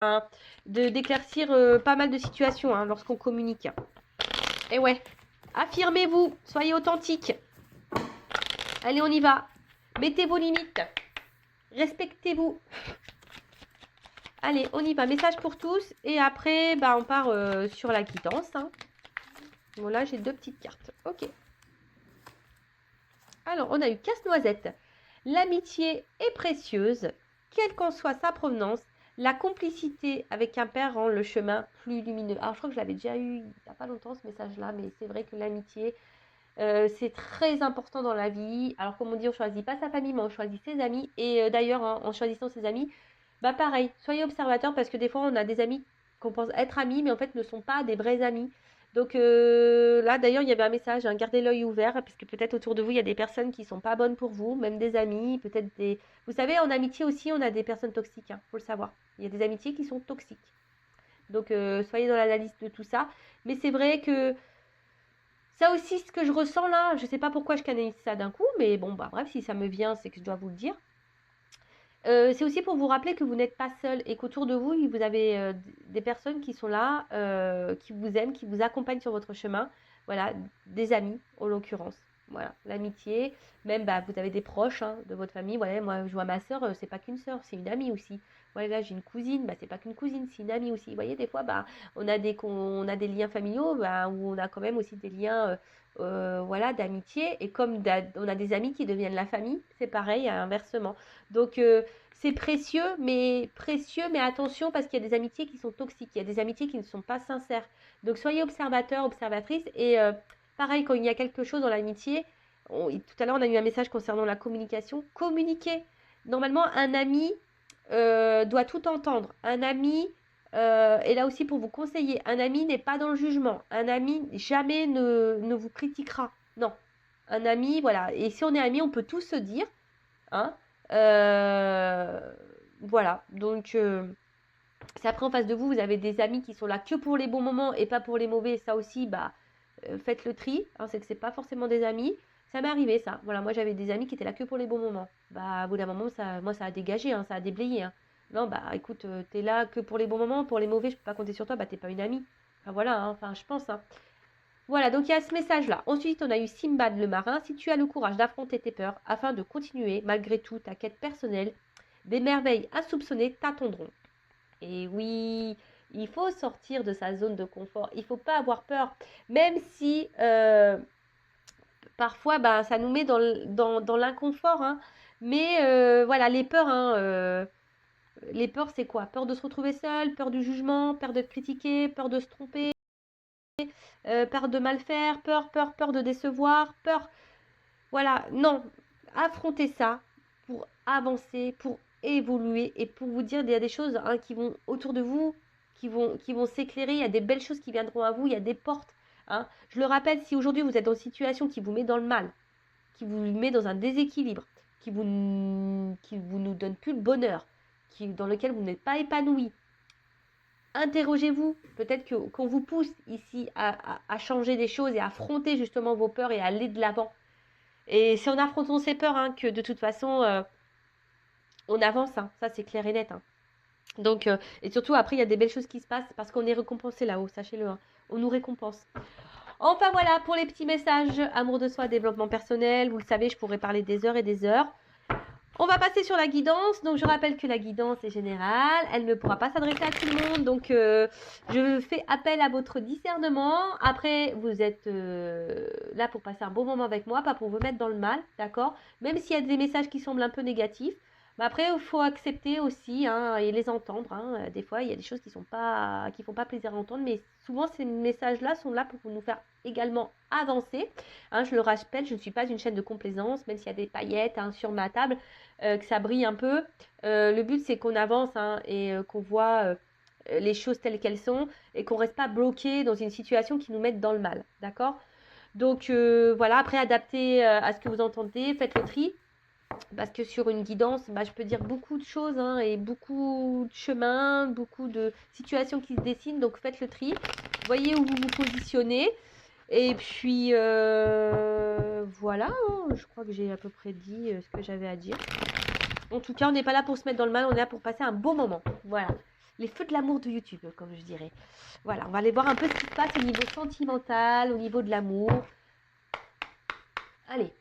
hein, d'éclaircir pas mal de situations hein, lorsqu'on communique. Et ouais, affirmez-vous, soyez authentique. Allez, on y va. Mettez vos limites. Respectez-vous. Allez, on y va. Message pour tous. Et après, bah, on part sur la quittance. Hein. Bon, là, j'ai 2 petites cartes. Ok. Alors, on a eu casse-noisette. L'amitié est précieuse, quelle qu'en soit sa provenance. La complicité avec un père rend le chemin plus lumineux. Alors, je crois que je l'avais déjà eu il n'y a pas longtemps, ce message-là, mais c'est vrai que l'amitié, c'est très important dans la vie. Alors, comme on dit, on ne choisit pas sa famille, mais on choisit ses amis. Et d'ailleurs, hein, en choisissant ses amis, bah pareil, soyez observateur parce que des fois, on a des amis qu'on pense être amis, mais en fait, ne sont pas des vrais amis. Donc là, d'ailleurs, il y avait un message, hein, gardez l'œil ouvert, parce que peut-être autour de vous, il y a des personnes qui ne sont pas bonnes pour vous, même des amis, peut-être des... Vous savez, en amitié aussi, on a des personnes toxiques, il faut le savoir. Il y a des amitiés qui sont toxiques. Donc soyez dans l'analyse de tout ça. Mais c'est vrai que ça aussi, ce que je ressens là, je ne sais pas pourquoi je canalise ça d'un coup, mais bon, bah bref, si ça me vient, c'est que je dois vous le dire. C'est aussi pour vous rappeler que vous n'êtes pas seul et qu'autour de vous, vous avez des personnes qui sont là, qui vous aiment, qui vous accompagnent sur votre chemin. Voilà, des amis en l'occurrence. Voilà, l'amitié. Même, bah, vous avez des proches hein, de votre famille. Voilà, moi, je vois ma sœur, c'est pas qu'une sœur, c'est une amie aussi. Voilà, là, j'ai une cousine, bah, c'est pas qu'une cousine, c'est une amie aussi. Vous voyez, des fois, bah, on a des liens familiaux bah, où on a quand même aussi des liens voilà, d'amitié. Et comme on a des amis qui deviennent la famille, c'est pareil, inversement. Donc, précieux, mais attention parce qu'il y a des amitiés qui sont toxiques, il y a des amitiés qui ne sont pas sincères. Donc soyez observateur, observatrice. Et pareil, quand il y a quelque chose dans l'amitié, tout à l'heure on a eu un message concernant la communication, communiquez. Normalement, un ami doit tout entendre. Un ami est là aussi pour vous conseiller. Un ami n'est pas dans le jugement. Un ami jamais ne vous critiquera. Non. Un ami, voilà. Et si on est amis, on peut tout se dire. Hein. Euh, voilà, donc c'est après en face de vous, vous avez des amis qui sont là que pour les bons moments et pas pour les mauvais. Ça aussi, bah, faites le tri. Hein, c'est que c'est pas forcément des amis. Ça m'est arrivé ça. Voilà, moi j'avais des amis qui étaient là que pour les bons moments. Bah, au bout d'un moment, moi ça a dégagé, hein, ça a déblayé. Hein. Non, bah écoute, t'es là que pour les bons moments, pour les mauvais, je peux pas compter sur toi, bah t'es pas une amie. Enfin voilà, hein, enfin je pense. Hein. Voilà, donc il y a ce message-là. Ensuite, on a eu Simbad le marin. Si tu as le courage d'affronter tes peurs afin de continuer, malgré tout, ta quête personnelle, des merveilles insoupçonnées t'attendront. Et oui, il faut sortir de sa zone de confort. Il ne faut pas avoir peur. Même si parfois, bah, ça nous met dans l'inconfort. Hein. Mais voilà, les peurs, hein, les peurs, c'est quoi? Peur de se retrouver seul, peur du jugement, peur d'être critiqué, peur de se tromper. Peur de mal faire, peur de décevoir, peur. Voilà, non, affrontez ça pour avancer, pour évoluer et pour vous dire il y a des choses hein, qui vont autour de vous, qui vont s'éclairer, il y a des belles choses qui viendront à vous, il y a des portes. Hein. Je le rappelle, si aujourd'hui vous êtes dans une situation qui vous met dans le mal, qui vous met dans un déséquilibre, qui vous nous donne plus le bonheur, dans lequel vous n'êtes pas épanoui, interrogez-vous. Peut-être qu'on vous pousse ici à changer des choses et à affronter justement vos peurs et à aller de l'avant. Et c'est en affrontant ces peurs hein, que de toute façon, on avance. Hein. Ça, c'est clair et net. Hein. Donc, et surtout, après, il y a des belles choses qui se passent parce qu'on est récompensé là-haut, sachez-le. Hein. On nous récompense. Enfin, voilà pour les petits messages amour de soi, développement personnel. Vous le savez, je pourrais parler des heures et des heures. On va passer sur la guidance. Donc, je rappelle que la guidance est générale. Elle ne pourra pas s'adresser à tout le monde. Donc, je fais appel à votre discernement. Après, vous êtes là pour passer un bon moment avec moi, pas pour vous mettre dans le mal, d'accord? Même s'il y a des messages qui semblent un peu négatifs. Mais après, il faut accepter aussi hein, et les entendre. Hein. Des fois, il y a des choses qui font pas plaisir à entendre. Mais souvent, ces messages-là sont là pour nous faire également avancer. Hein, je le rappelle, je ne suis pas une chaîne de complaisance, même s'il y a des paillettes hein, sur ma table que ça brille un peu. Le but, c'est qu'on avance hein, et qu'on voit les choses telles qu'elles sont et qu'on ne reste pas bloqué dans une situation qui nous mette dans le mal. D'accord. Donc voilà, après adapter à ce que vous entendez, faites le tri. Parce que sur une guidance, bah, je peux dire beaucoup de choses hein, et beaucoup de chemins, beaucoup de situations qui se dessinent. Donc faites le tri. Voyez où vous vous positionnez. Et puis voilà, hein, je crois que j'ai à peu près dit ce que j'avais à dire. En tout cas, on n'est pas là pour se mettre dans le mal, on est là pour passer un bon moment. Voilà. les feux de l'amour de YouTube, comme je dirais. Voilà, on va aller voir un peu ce qui se passe au niveau sentimental, au niveau de l'amour. Allez,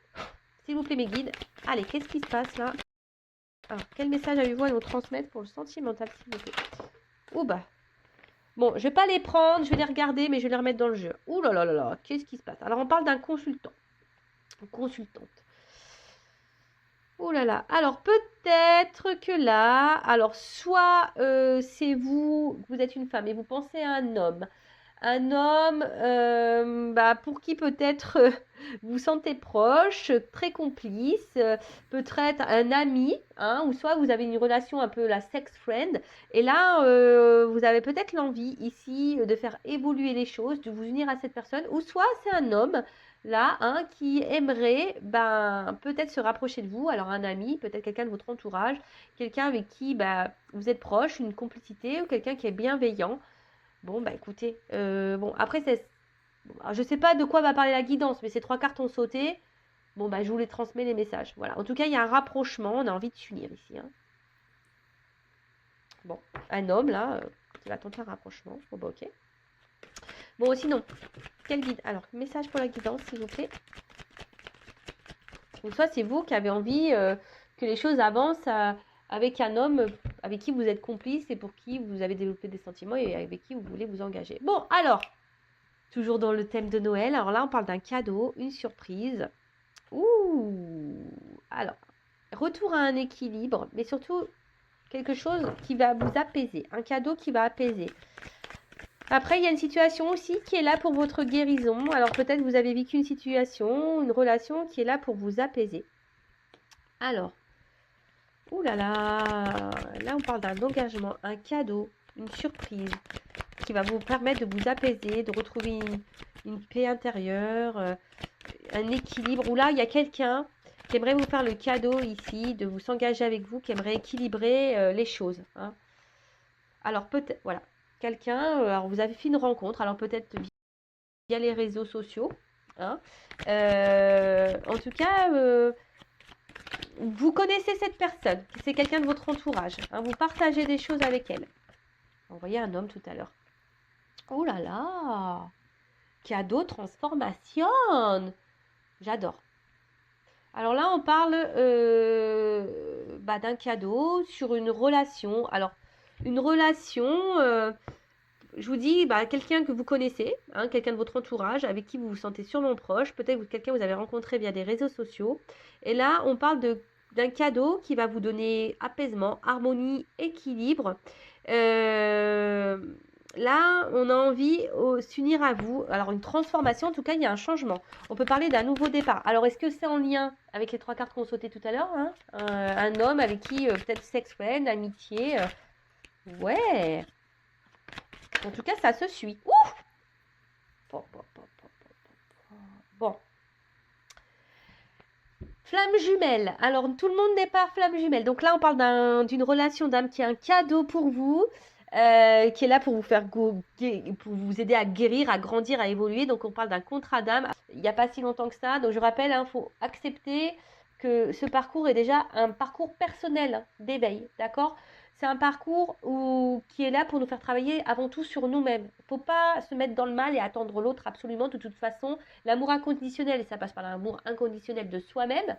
s'il vous plaît mes guides. Allez, qu'est-ce qui se passe là? Alors, quel message avez-vous à nous transmettre pour le sentimental, s'il vous plaît? Ouh bah. Bon, je vais pas les prendre, je vais les regarder, mais je vais les remettre dans le jeu. Ouh là là là là, qu'est-ce qui se passe? Alors, on parle d'un consultant. Une consultante. Oh là là. Alors, peut-être que là, alors, soit c'est vous, vous êtes une femme et vous pensez à un homme. Un homme pour qui peut-être vous sentez proche, très complice, peut-être un ami, hein, ou soit vous avez une relation un peu la sex friend, et là vous avez peut-être l'envie ici de faire évoluer les choses, de vous unir à cette personne, ou soit c'est un homme là hein, qui aimerait peut-être se rapprocher de vous, alors un ami, peut-être quelqu'un de votre entourage, quelqu'un avec qui vous êtes proche, une complicité, ou quelqu'un qui est bienveillant. Bon, bah écoutez, bon, après, je sais pas de quoi va parler la guidance, mais ces 3 cartes ont sauté. Bon, bah, je vous les transmets les messages. Voilà. En tout cas, il y a un rapprochement. On a envie de s'unir ici. Hein. Bon, un homme, là, qui va tenter un rapprochement. Bon, bah, ok. Bon, sinon, quel guide? Alors, message pour la guidance, s'il vous plaît. Donc, soit c'est vous qui avez envie que les choses avancent avec un homme avec qui vous êtes complice et pour qui vous avez développé des sentiments et avec qui vous voulez vous engager. Bon, alors, toujours dans le thème de Noël. Alors là, on parle d'un cadeau, une surprise. Ouh! Alors, retour à un équilibre, mais surtout quelque chose qui va vous apaiser. Un cadeau qui va apaiser. Après, il y a une situation aussi qui est là pour votre guérison. Alors peut-être vous avez vécu une situation, une relation qui est là pour vous apaiser. Alors, ouh là là! Là, on parle d'un engagement, un cadeau, une surprise qui va vous permettre de vous apaiser, de retrouver une paix intérieure, un équilibre, où là, il y a quelqu'un qui aimerait vous faire le cadeau ici, de vous s'engager avec vous, qui aimerait équilibrer les choses. Hein. Alors peut-être, voilà, quelqu'un, alors vous avez fait une rencontre, alors peut-être via les réseaux sociaux. Hein. En tout cas, vous connaissez cette personne, c'est quelqu'un de votre entourage. Hein, vous partagez des choses avec elle. Vous voyez un homme tout à l'heure. Oh là là! Cadeau transformation! J'adore. Alors là, on parle d'un cadeau sur une relation. Alors, une relation, je vous dis, quelqu'un que vous connaissez, hein, quelqu'un de votre entourage, avec qui vous vous sentez sûrement proche, peut-être quelqu'un que vous avez rencontré via des réseaux sociaux. Et là, on parle d'un cadeau qui va vous donner apaisement, harmonie, équilibre. Là, on a envie de s'unir à vous. Alors, une transformation, en tout cas, il y a un changement. On peut parler d'un nouveau départ. Alors, est-ce que c'est en lien avec les 3 cartes qu'on sautait tout à l'heure hein un homme avec qui, peut-être sex friend, amitié. Ouais. En tout cas, ça se suit. Ouh bon. Flamme jumelle. Alors, tout le monde n'est pas flamme jumelle. Donc là, on parle d'une relation d'âme qui est un cadeau pour vous. Qui est là pour vous faire pour vous aider à guérir, à grandir, à évoluer. Donc on parle d'un contrat d'âme. Il n'y a pas si longtemps que ça. Donc je rappelle, il faut accepter que ce parcours est déjà un parcours personnel d'éveil. D'accord? C'est un parcours qui est là pour nous faire travailler avant tout sur nous-mêmes. Il ne faut pas se mettre dans le mal et attendre l'autre absolument. De toute façon, l'amour inconditionnel, et ça passe par l'amour inconditionnel de soi-même,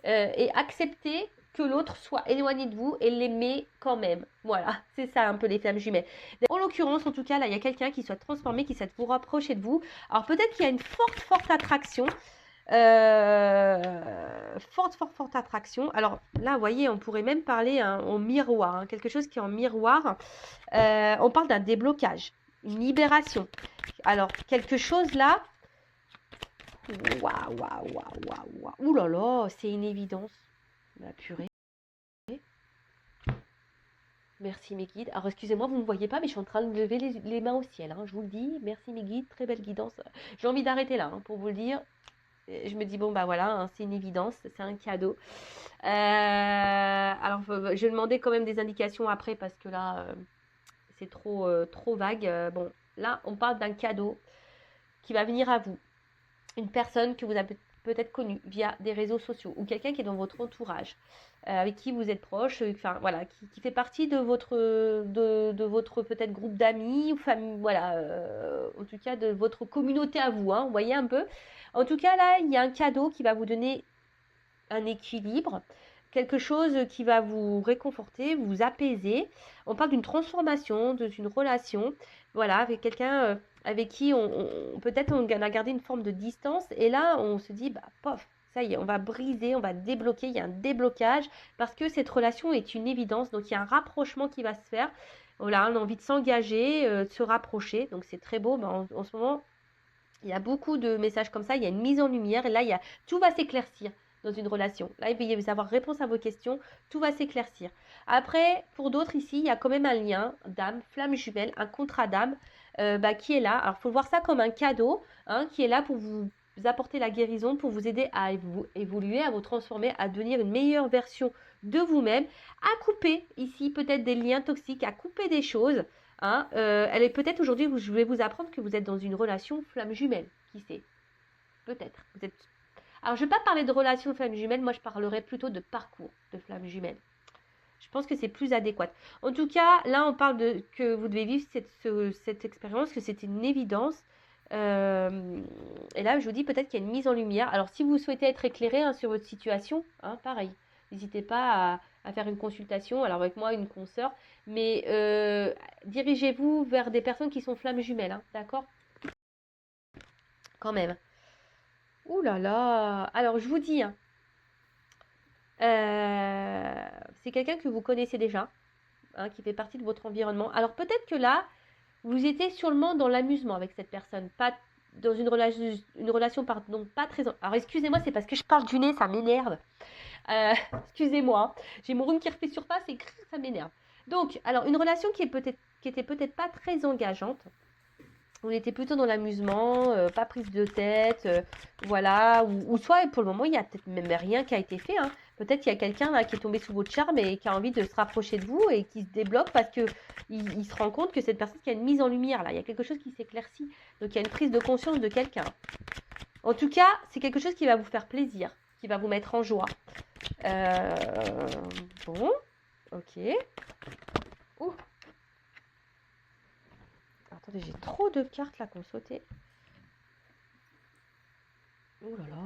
et accepter que l'autre soit éloigné de vous et l'aimer quand même. Voilà, c'est ça un peu les flammes jumelles. En l'occurrence, en tout cas, là, il y a quelqu'un qui soit transformé, qui souhaite vous rapprocher de vous. Alors peut-être qu'il y a une forte attraction. Forte attraction. Alors là, vous voyez, on pourrait même parler en miroir, hein, quelque chose qui est en miroir. On parle d'un déblocage, une libération. Alors, quelque chose là. Waouh. Ouh là là, c'est une évidence. La purée. Merci mes guides. Alors excusez-moi, vous ne me voyez pas, mais je suis en train de lever les mains au ciel. Hein. Je vous le dis, merci mes guides, très belle guidance. J'ai envie d'arrêter là, hein, pour vous le dire. Je me dis, bon bah voilà, hein, c'est une évidence, c'est un cadeau. Alors je vais demander quand même des indications après, parce que là, c'est trop vague. Bon, là, on parle d'un cadeau qui va venir à vous. Une personne que vous avez peut-être connu via des réseaux sociaux ou quelqu'un qui est dans votre entourage, avec qui vous êtes proche, enfin voilà, qui fait partie de votre peut-être groupe d'amis ou famille, voilà, en tout cas de votre communauté à vous, hein, vous voyez un peu. En tout cas là, il y a un cadeau qui va vous donner un équilibre, quelque chose qui va vous réconforter, vous apaiser. On parle d'une transformation, d'une relation, voilà, avec quelqu'un avec qui peut-être on a gardé une forme de distance et là on se dit, bah, pof, ça y est, on va briser, on va débloquer, il y a un déblocage parce que cette relation est une évidence, donc il y a un rapprochement qui va se faire. Voilà, on a envie de s'engager, de se rapprocher, donc c'est très beau. En ce moment, il y a beaucoup de messages comme ça, il y a une mise en lumière et là, tout va s'éclaircir dans une relation. Là, il va y avoir réponse à vos questions, tout va s'éclaircir. Après, pour d'autres ici, il y a quand même un lien d'âme, flamme jumelle, un contrat d'âme qui est là. Alors, il faut voir ça comme un cadeau hein, qui est là pour vous apporter la guérison, pour vous aider à évoluer, à vous transformer, à devenir une meilleure version de vous-même, à couper ici peut-être des liens toxiques, à couper des choses. Hein, elle est peut-être aujourd'hui, je vais vous apprendre que vous êtes dans une relation flamme jumelle. Qui sait? Peut-être. Vous êtes... Alors, je ne vais pas parler de relation flamme jumelle, moi je parlerai plutôt de parcours de flamme jumelle. Je pense que c'est plus adéquat. En tout cas, là, on parle de que vous devez vivre cette expérience, que c'est une évidence. Et là, je vous dis peut-être qu'il y a une mise en lumière. Alors, si vous souhaitez être éclairé hein, sur votre situation, hein, pareil. N'hésitez pas à faire une consultation. Alors, avec moi, une consoeur. Mais dirigez-vous vers des personnes qui sont flammes jumelles. Hein, d'accord? Quand même. Ouh là là. Alors, je vous dis, hein, c'est quelqu'un que vous connaissez déjà, hein, qui fait partie de votre environnement. Alors, peut-être que là, vous étiez sûrement dans l'amusement avec cette personne, pas dans une relation pardon, pas très... Alors, excusez-moi, c'est parce que je parle du nez, ça m'énerve. Excusez-moi, j'ai mon rhume qui refait surface et ça m'énerve. Donc, alors, une relation qui était peut-être pas très engageante. On était plutôt dans l'amusement, pas prise de tête, voilà. Ou soit, pour le moment, il n'y a peut-être même rien qui a été fait. Hein. Peut-être qu'il y a quelqu'un là qui est tombé sous votre charme et qui a envie de se rapprocher de vous et qui se débloque parce que il se rend compte que cette personne qui a une mise en lumière là, il y a quelque chose qui s'éclaircit. Donc il y a une prise de conscience de quelqu'un. En tout cas, c'est quelque chose qui va vous faire plaisir, qui va vous mettre en joie. Bon, ok. Ouh. Attendez, j'ai trop de cartes là qui ont sauté. Oh là là.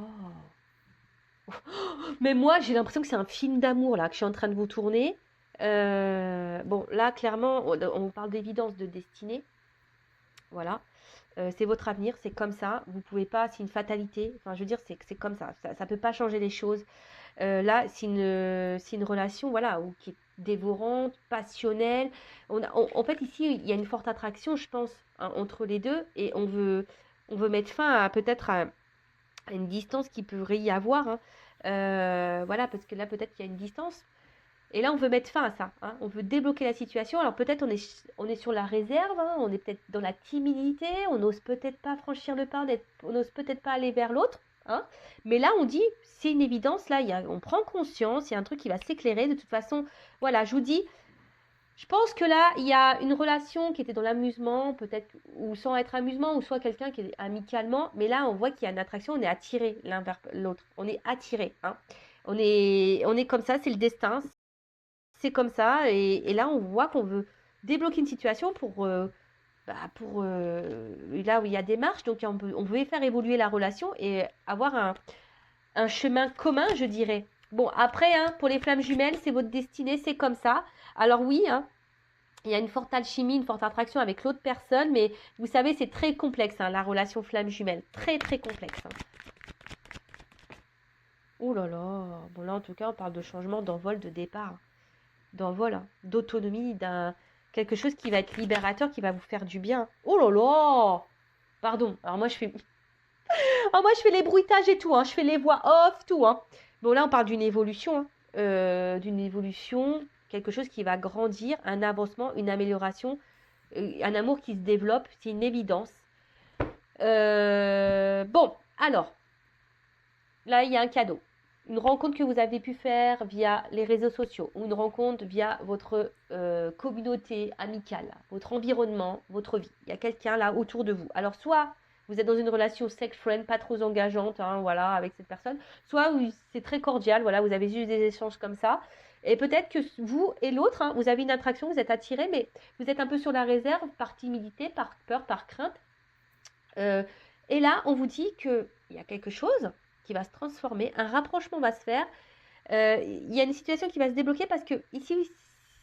Mais moi, j'ai l'impression que c'est un film d'amour là que je suis en train de vous tourner. Bon, là, clairement, on parle d'évidence de destinée. Voilà. C'est votre avenir, c'est comme ça. Vous pouvez pas, c'est une fatalité. Enfin, je veux dire, c'est comme ça. Ça peut pas changer les choses. Là, c'est une relation, voilà, qui est dévorante, passionnelle. En fait, ici, il y a une forte attraction, je pense, hein, entre les deux, et on veut mettre fin à peut-être à une distance qui pourrait y avoir. Hein. Voilà, parce que là, peut-être qu'il y a une distance. Et là, on veut mettre fin à ça. Hein. On veut débloquer la situation. Alors peut-être on est sur la réserve, hein, on est peut-être dans la timidité, on n'ose peut-être pas franchir le pas, on n'ose peut-être pas aller vers l'autre. Hein. Mais là, on dit, c'est une évidence, là, on prend conscience, il y a un truc qui va s'éclairer. De toute façon, voilà, je vous dis, je pense que là, il y a une relation qui était dans l'amusement, peut-être, ou sans être amusement, ou soit quelqu'un qui est amicalement. Mais là, on voit qu'il y a une attraction, on est attiré l'un vers l'autre. On est attiré. Hein. On est comme ça, c'est le destin. C'est comme ça. Et là, on voit qu'on veut débloquer une situation pour là où il y a des marches. Donc, on veut faire évoluer la relation et avoir un chemin commun, je dirais. Bon, après, hein, pour les flammes jumelles, c'est votre destinée, c'est comme ça. Alors oui, hein, il y a une forte alchimie, une forte attraction avec l'autre personne, mais vous savez, c'est très complexe, hein, la relation flamme jumelle. Très, très complexe. Hein. Oh là là. Bon, là, en tout cas, on parle de changement, d'envol, de départ. D'envol, hein, d'autonomie, quelque chose qui va être libérateur, qui va vous faire du bien. Oh là là. Pardon. Alors moi, je fais... moi, je fais les bruitages et tout, hein. Je fais les voix off, tout, hein. Bon, là, on parle d'une évolution, hein. D'une évolution, quelque chose qui va grandir, un avancement, une amélioration, un amour qui se développe, c'est une évidence. Bon, alors, là, il y a un cadeau. Une rencontre que vous avez pu faire via les réseaux sociaux ou une rencontre via votre communauté amicale, votre environnement, votre vie. Il y a quelqu'un là autour de vous. Alors, soit vous êtes dans une relation sex-friend, pas trop engageante, hein, voilà, avec cette personne. Soit c'est très cordial, voilà, vous avez juste des échanges comme ça. Et peut-être que vous et l'autre, hein, vous avez une attraction, vous êtes attirés, mais vous êtes un peu sur la réserve par timidité, par peur, par crainte. Et là, on vous dit qu'il y a quelque chose qui va se transformer, un rapprochement va se faire. Il y a une situation qui va se débloquer parce que ici,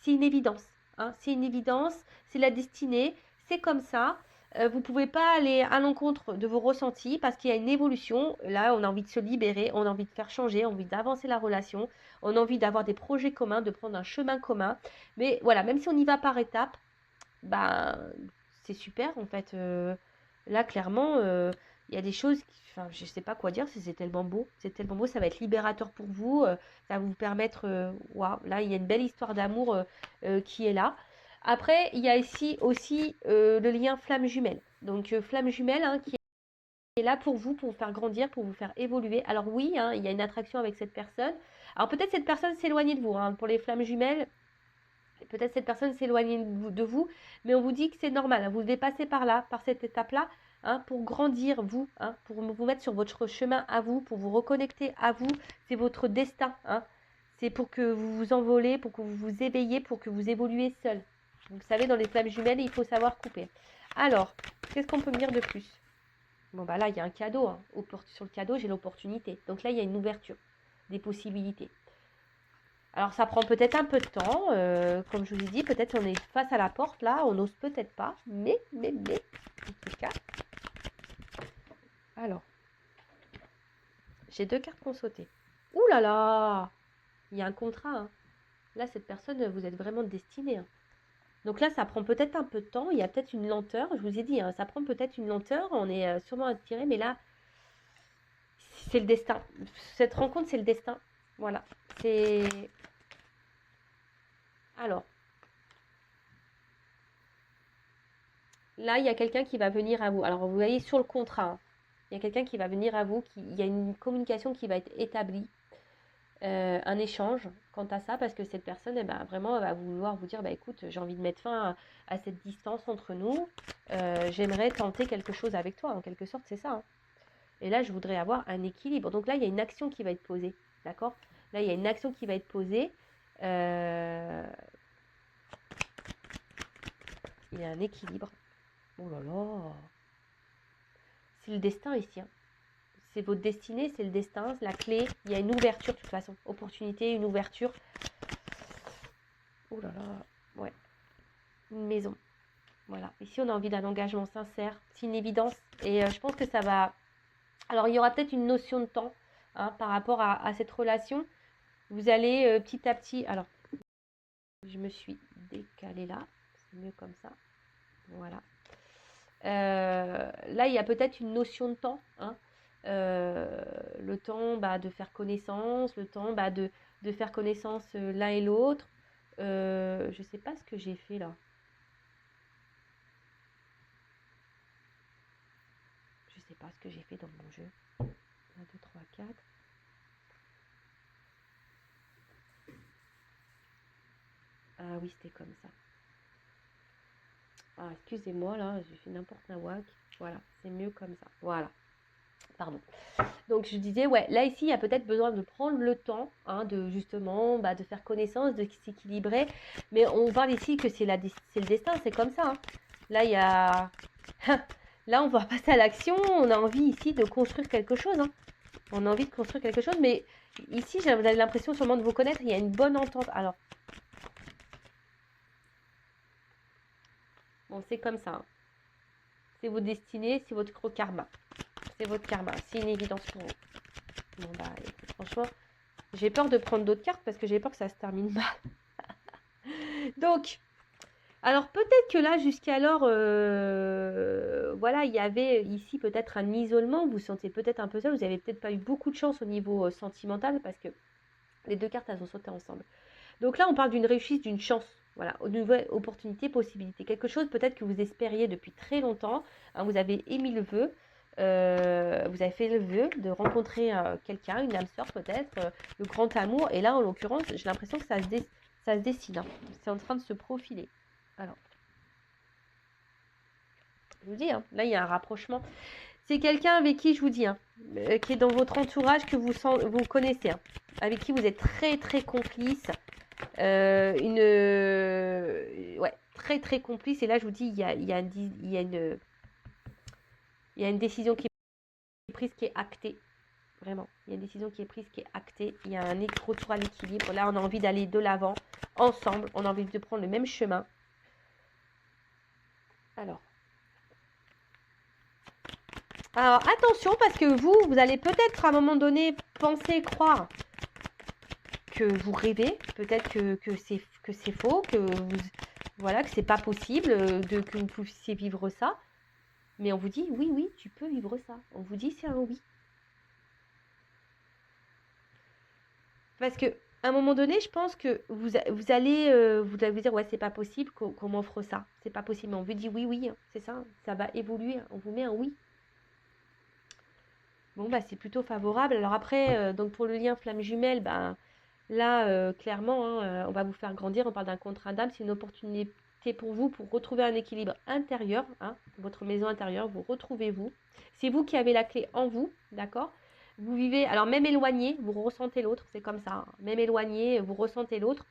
c'est une évidence. Hein, c'est une évidence, c'est la destinée, c'est comme ça. Vous ne pouvez pas aller à l'encontre de vos ressentis parce qu'il y a une évolution. Là, on a envie de se libérer, on a envie de faire changer, on a envie d'avancer la relation, on a envie d'avoir des projets communs, de prendre un chemin commun. Mais voilà, même si on y va par étapes, ben, c'est super en fait. Là, clairement, il y a des choses, enfin, je ne sais pas quoi dire, c'est tellement beau. C'est tellement beau, ça va être libérateur pour vous. Ça va vous permettre, waouh, là, il y a une belle histoire d'amour qui est là. Après, il y a ici aussi le lien flamme jumelle. Donc, flamme jumelle hein, qui est là pour vous faire grandir, pour vous faire évoluer. Alors oui, hein, il y a une attraction avec cette personne. Alors peut-être cette personne s'éloigne de vous. Hein. Pour les flammes jumelles, peut-être cette personne s'éloigne de vous, mais on vous dit que c'est normal. Hein, vous devez passer par là, par cette étape-là, hein, pour grandir, vous, hein, pour vous mettre sur votre chemin à vous, pour vous reconnecter à vous. C'est votre destin. Hein. C'est pour que vous vous envolez, pour que vous vous éveillez, pour que vous évoluez seul. Vous savez, dans les flammes jumelles, il faut savoir couper. Alors, qu'est-ce qu'on peut me dire de plus? Bon, bah là, il y a un cadeau. Hein. Sur le cadeau, j'ai l'opportunité. Donc là, il y a une ouverture des possibilités. Alors, ça prend peut-être un peu de temps. Comme je vous ai dit, peut-être on est face à la porte, là. On n'ose peut-être pas. Mais, en tout cas. Alors, j'ai 2 cartes qui ont sauté. Ouh là là! Il y a un contrat. Hein. Là, cette personne, vous êtes vraiment destiné. Hein. Donc là, ça prend peut-être un peu de temps. Il y a peut-être une lenteur. Je vous ai dit, hein, ça prend peut-être une lenteur. On est sûrement attiré. Mais là, c'est le destin. Cette rencontre, c'est le destin. Voilà. C'est... Alors, là, il y a quelqu'un qui va venir à vous. Alors, vous voyez sur le contrat, hein, il y a quelqu'un qui va venir à vous. Il y a une communication qui va être établie, un échange quant à ça, parce que cette personne, eh ben, vraiment, elle va vouloir vous dire, bah, écoute, j'ai envie de mettre fin à cette distance entre nous. J'aimerais tenter quelque chose avec toi, en quelque sorte, c'est ça. Hein. Et là, je voudrais avoir un équilibre. Donc là, il y a une action qui va être posée, d'accord? Là, il y a une action qui va être posée. Il y a un équilibre. Oh là là! C'est le destin ici. Hein. C'est votre destinée, c'est le destin, c'est la clé. Il y a une ouverture de toute façon. Opportunité, une ouverture. Oh là là, ouais. Une maison. Voilà. Ici, on a envie d'un engagement sincère. C'est une évidence. Et je pense que ça va... Alors, il y aura peut-être une notion de temps hein, par rapport à cette relation. Vous allez petit à petit... Alors, je me suis décalée là. C'est mieux comme ça. Voilà. Là, il y a peut-être une notion de temps. Hein. Le temps de faire connaissance, le temps de faire connaissance l'un et l'autre. Je sais pas ce que j'ai fait là. Je sais pas ce que j'ai fait dans mon jeu. 1, 2, 3, 4. Ah oui, c'était comme ça. Ah, excusez-moi là, j'ai fait n'importe quoi. Voilà, c'est mieux comme ça. Voilà. Pardon. Donc je disais, ouais, là ici, il y a peut-être besoin de prendre le temps hein, de justement de faire connaissance, de s'équilibrer. Mais on parle ici que c'est le destin, c'est comme ça. Hein. Là, il y a... Là, on va passer à l'action. On a envie ici de construire quelque chose. Hein. On a envie de construire quelque chose. Mais ici, vous avez l'impression sûrement de vous connaître. Il y a une bonne entente. Alors, bon, c'est comme ça. Hein. C'est vos destinées, c'est votre karma. C'est votre karma. C'est une évidence pour vous. Bon, bah, écoute, franchement, j'ai peur de prendre d'autres cartes parce que j'ai peur que ça se termine mal. Donc, alors peut-être que là, jusqu'alors, voilà, il y avait ici peut-être un isolement. Vous vous sentez peut-être un peu seul. Vous n'avez peut-être pas eu beaucoup de chance au niveau sentimental parce que les 2 cartes, elles ont sauté ensemble. Donc là, on parle d'une réussite, d'une chance. Voilà, une nouvelle opportunité, possibilité. Quelque chose peut-être que vous espériez depuis très longtemps. Hein, vous avez émis le vœu. Vous avez fait le vœu de rencontrer quelqu'un, une âme sœur peut-être, le grand amour. Et là, en l'occurrence, j'ai l'impression que ça se dessine. Hein. C'est en train de se profiler. Alors, je vous dis, hein, là, il y a un rapprochement. C'est quelqu'un avec qui, je vous dis, hein, qui est dans votre entourage, que vous connaissez, hein, avec qui vous êtes très très complice. Ouais, très très complice. Et là, je vous dis, il y a une décision qui est prise, qui est actée. Vraiment, il y a une décision qui est prise, qui est actée. Il y a un retour à l'équilibre. Là, on a envie d'aller de l'avant, ensemble. On a envie de prendre le même chemin. Alors, attention, parce que vous allez peut-être à un moment donné penser, croire que vous rêvez, peut-être que c'est faux, voilà, que c'est pas possible, que vous puissiez vivre ça. Mais on vous dit, oui, oui, tu peux vivre ça. On vous dit, c'est un oui. Parce que à un moment donné, je pense que vous allez vous dire, ouais, c'est pas possible qu'on m'offre ça. C'est pas possible. Mais on vous dit, oui, oui, hein, c'est ça. Ça va évoluer. On vous met un oui. Bon, bah, c'est plutôt favorable. Alors après, donc pour le lien flamme jumelle, bah, là, clairement, hein, on va vous faire grandir. On parle d'un contrat d'âme. C'est une opportunité pour vous pour retrouver un équilibre intérieur, hein, votre maison intérieure. Vous retrouvez-vous. C'est vous qui avez la clé en vous, d'accord? Vous vivez, alors même éloigné, vous ressentez l'autre, c'est comme ça. Hein. Même éloigné, vous ressentez l'autre.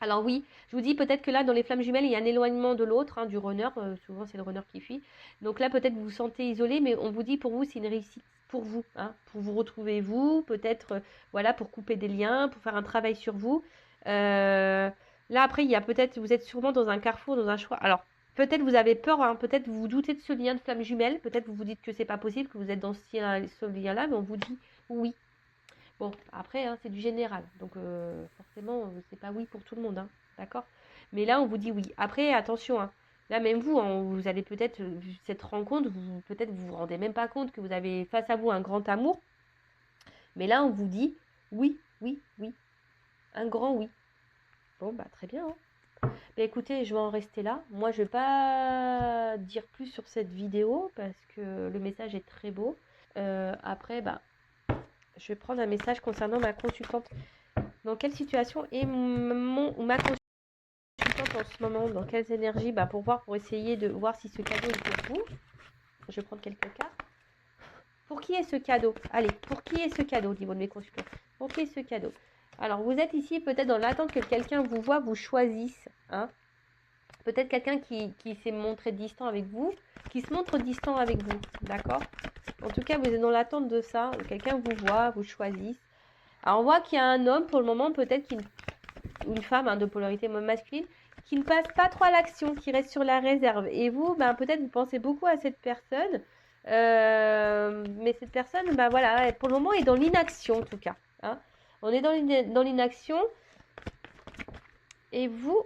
Alors oui, je vous dis peut-être que là, dans les flammes jumelles, il y a un éloignement de l'autre, hein, du runner. Souvent, c'est le runner qui fuit. Donc là, peut-être vous vous sentez isolé, mais on vous dit pour vous, c'est une réussite pour vous, hein, pour vous retrouver vous, peut-être, voilà, pour couper des liens, pour faire un travail sur vous. Là, après, il y a peut-être, vous êtes sûrement dans un carrefour, dans un choix. Alors, peut-être vous avez peur, hein, peut-être vous vous doutez de ce lien de flamme jumelle, peut-être vous vous dites que c'est pas possible, que vous êtes dans ce lien-là, mais on vous dit oui. Bon, après, hein, c'est du général. Donc, forcément, c'est pas oui pour tout le monde. Hein, d'accord? Mais là, on vous dit oui. Après, attention. Hein, là, même vous, hein, vous allez peut-être, cette rencontre, peut-être vous vous rendez même pas compte que vous avez face à vous un grand amour. Mais là, on vous dit oui, oui, oui. Un grand oui. Bon, bah, très bien. Hein. Bah, écoutez, je vais en rester là. Moi, je vais pas dire plus sur cette vidéo parce que le message est très beau. Après, bah, je vais prendre un message concernant ma consultante. Dans quelle situation est ma consultante en ce moment? Dans quelles énergies? Bah, pour essayer de voir si ce cadeau est pour vous. Je vais prendre quelques cartes. Pour qui est ce cadeau? Allez, pour qui est ce cadeau au niveau de mes consultants? Pour qui est ce cadeau? Alors, vous êtes ici peut-être dans l'attente que quelqu'un vous voit, vous choisisse. Hein, peut-être quelqu'un qui s'est montré distant avec vous, qui se montre distant avec vous. D'accord? En tout cas, vous êtes dans l'attente de ça. Quelqu'un vous voit, vous choisisse. Alors, on voit qu'il y a un homme pour le moment, peut-être une femme, hein, de polarité masculine, qui ne passe pas trop à l'action, qui reste sur la réserve. Et vous, ben, peut-être vous pensez beaucoup à cette personne, mais cette personne, ben, voilà, pour le moment, est dans l'inaction en tout cas. Hein. On est dans l'inaction. Et vous...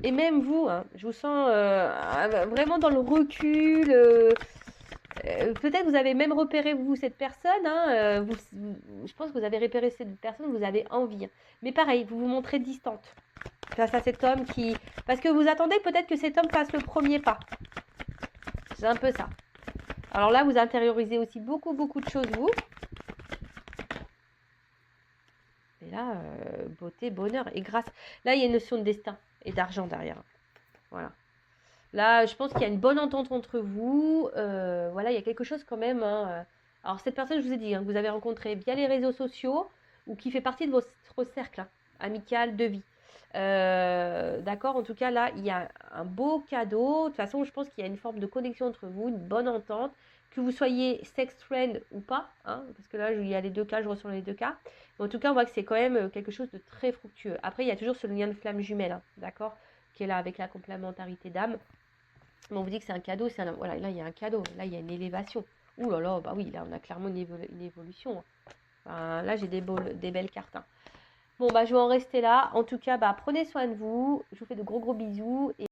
Et même vous, hein, je vous sens vraiment dans le recul. Peut-être vous avez même repéré, vous, cette personne. Hein, je pense que vous avez repéré cette personne, vous avez envie. Hein. Mais pareil, vous vous montrez distante face à cet homme qui... Parce que vous attendez peut-être que cet homme fasse le premier pas. C'est un peu ça. Alors là, vous intériorisez aussi beaucoup, beaucoup de choses, vous. Et là, beauté, bonheur et grâce. Là, il y a une notion de destin et d'argent derrière. Voilà. Là, je pense qu'il y a une bonne entente entre vous. Voilà, il y a quelque chose quand même. Hein. Alors, cette personne, je vous ai dit, hein, que vous avez rencontrée via les réseaux sociaux ou qui fait partie de votre cercle hein, amical de vie. D'accord, en tout cas, là, il y a un beau cadeau. De toute façon, je pense qu'il y a une forme de connexion entre vous, une bonne entente. Que vous soyez sex friend ou pas, hein, parce que là, il y a les deux cas, je ressens les deux cas. Mais en tout cas, on voit que c'est quand même quelque chose de très fructueux. Après, il y a toujours ce lien de flamme jumelle, hein, d'accord, qui est là avec la complémentarité d'âme. Mais on vous dit que c'est un cadeau, voilà, là il y a un cadeau, là il y a une élévation. Ouh là là, bah oui, là on a clairement une évolution. Enfin, là j'ai des belles cartes. Hein. Bon bah je vais en rester là. En tout cas, bah prenez soin de vous. Je vous fais de gros bisous.